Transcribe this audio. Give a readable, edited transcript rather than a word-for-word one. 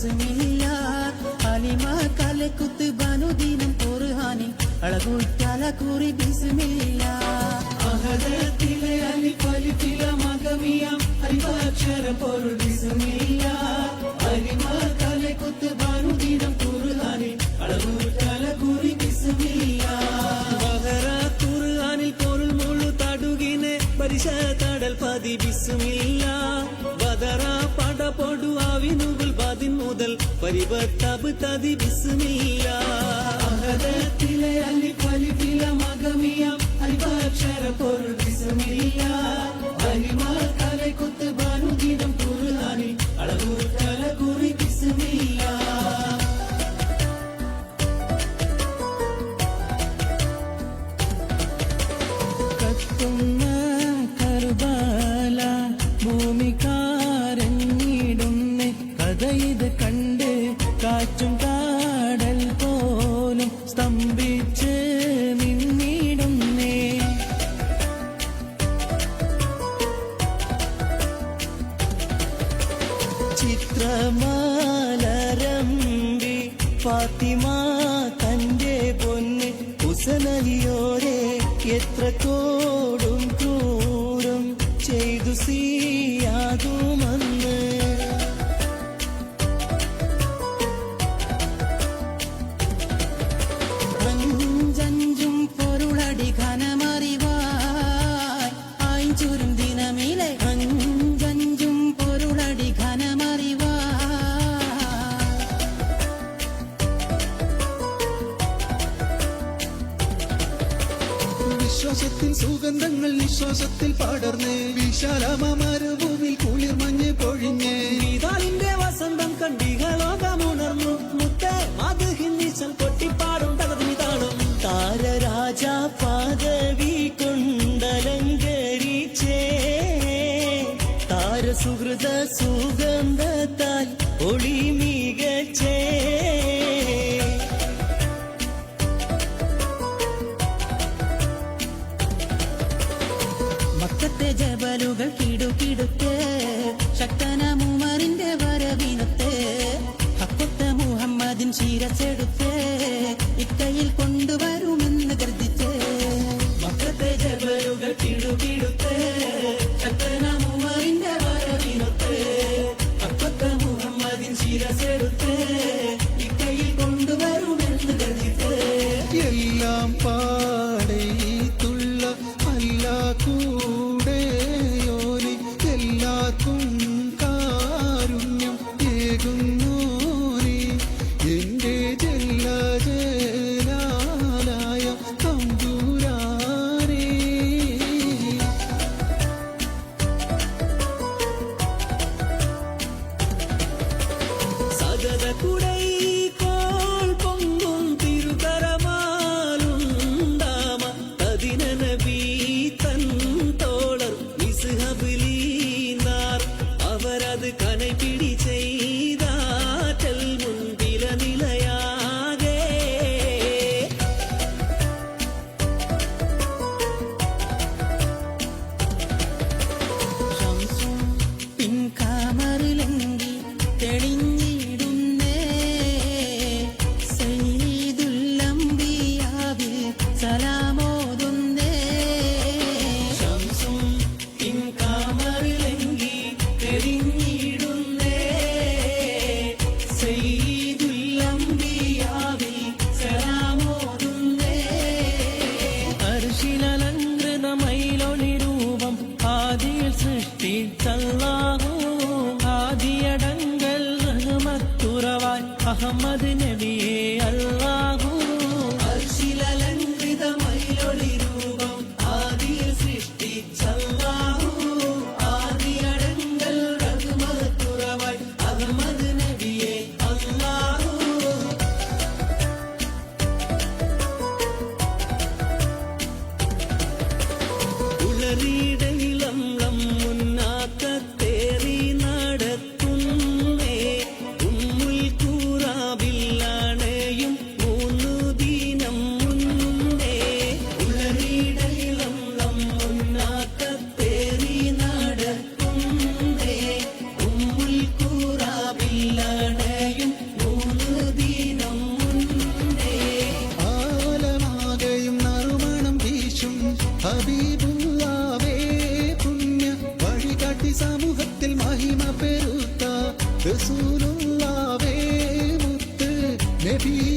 ബിസ്മില്ല അലിമ കലക്കുത്ത് ബനുദിനം ഖുർആനി അളകൂറ്റാല കുറി ബിസ്മില്ല അഹദത്തിലെ അലിഫലിഫില മഗമിയം അലിഫാക്ഷര പൊരുൾ ബിസ്മില്ല അലിമ കലക്കുത്ത് ബനുദിനം ഖുർആനി അളകൂറ്റാല കുറി ബിസ്മില്ല ബഹറ ഖുർആനിൽ പൊരുൾ മുഴു തടുകിനെ പരിശ തടൽ പതി ബിസ്മില്ല ബദറ പടപൊടു ആവിനുകൾ പതിൻ മുതൽ പരിവർത്തബ് തതി ബിസ്മില്ല അഹദത്തിലെ അലിഫലിഫില മഗമിയം അലിഫാക്ഷര പൊരുൾ ബിസ്മില്ല അലിമ കലക്കുത്ത് ബനുദിനം ഖുർആനി അളകൂറ്റാല കുറി ബിസ്മില്ല ഭൂമിക്കാരഞ്ഞിടുന്നേ കഥയിത് കണ്ട് കാറ്റും കാടൽ പോലും സ്തംഭിച്ച് നിന്നിടുന്നേ ചിത്രമാലരമ്പി ഫാത്തിമ തന്റെ പൊന്ന് ഹുസനലിയോരെ എത്ര കോടും ക്രൂരം ചെയ്തു സിയാതുമന്ന് അഞ്ചഞ്ചും പൊരുളടി ഘനമറിവായി ആയിഞ്ചുരും ദിനമിലെ അഞ്ചഞ്ചും പൊരുളടി ഘനമറിവായി വിശ്വാസത്തിൻ സുഗന്ധങ്ങൾ നിശ്വാസത്തിൽ പടർന്ന് വിശാലമരുഭൂമിൽ കുളിർ മഞ്ഞ് പൊഴിഞ്ഞ് ഇതാലിന്റെ വസന്തം കണ്ടികളോകമുണർന്നു മുത്തേ അത് ഹിന്ദിച്ചൻ പൊട്ടിപ്പാടും തകർന്നിതാളും താരരാജ പദവി കൊണ്ടലങ്കരിച്ചേ താരസുഹൃത സുഗന്ധത്താൽ ഒളി മികച്ചേ മക്കത്തെ ജബലുകൾ കിടുകിടുത്തേ ശക്തനമുമറിന്റെ വരവിനത്തെ ഹക്കൊത്ത മുഹമ്മദിൻ ശിരസെടുത്തേ ഇക്കയിൽ കൊണ്ടുവരുമെന്ന് കരുതിച്ചേ മക്കത്തെ ജബലുകൾ കിടുകിടുത്തേ ശക്തനമുമറിന്റെ വരവിനത്തെ ഹക്കൊത്ത മുഹമ്മദിൻ ശിരസെടുത്തേ ഇക്കയിൽ കൊണ്ടുവരുമെന്ന് കരുതിച്ചേ എല്ലാം പാടേത്തുള്ള അല്ല കൂടെയോനി എല്ലാവർക്കും കാരുണ്യം ഏകുന്നോനി എന്റെ ജല്ല ജലാലായ തമ്പുരാനേ സജദ കുടൈ കോൾ പൊങ്ങും തിരുകരമാലുണ്ടാമ തദിന നബി തൻ തോളർ മിസ്ഹബിലീനാർ അവരത് കനൈപിടി ചെയ്താറ്റൽ മുൻപില നിലയാകെ പിൻകാമറിലെങ്കി തെളിഞ്ഞിടുന്നേ സയ്യിദുല്ലംബിയാവിൽ സലാമോതുന്നേ ശംസും പിൻകാമറിലെങ്കി തെളിഞ്ഞിടുന്നേ സയ്യിദുല്ലംബിയാവിൽ സലാമോതുന്നേ അർശിലലങ്കൃതമൈലൊളി രൂപം ആദിയിൽ സൃഷ്ടിച്ചല്ലാഹു ആദിയടങ്കൽ റഹ്മത്തുറവാൻ അഹമ്മദ് നബിയെ അല്ലാഹു അർശിലലങ്കൃതമൈലൊളി രൂപം ആദിയിൽ സൃഷ്ടിച്ചല്ലാഹു ആദിയടങ്കൽ റഹ്മത്തുറവാൻ അഹമ്മദ് നബിയെ അല്ലാഹു ഉളറിയിടയിളം മുന്നാക്കത്തേറി നടത്തുന്നേ ഉമ്മുൽ ഖുറാബിൽ അണയും 3 നബി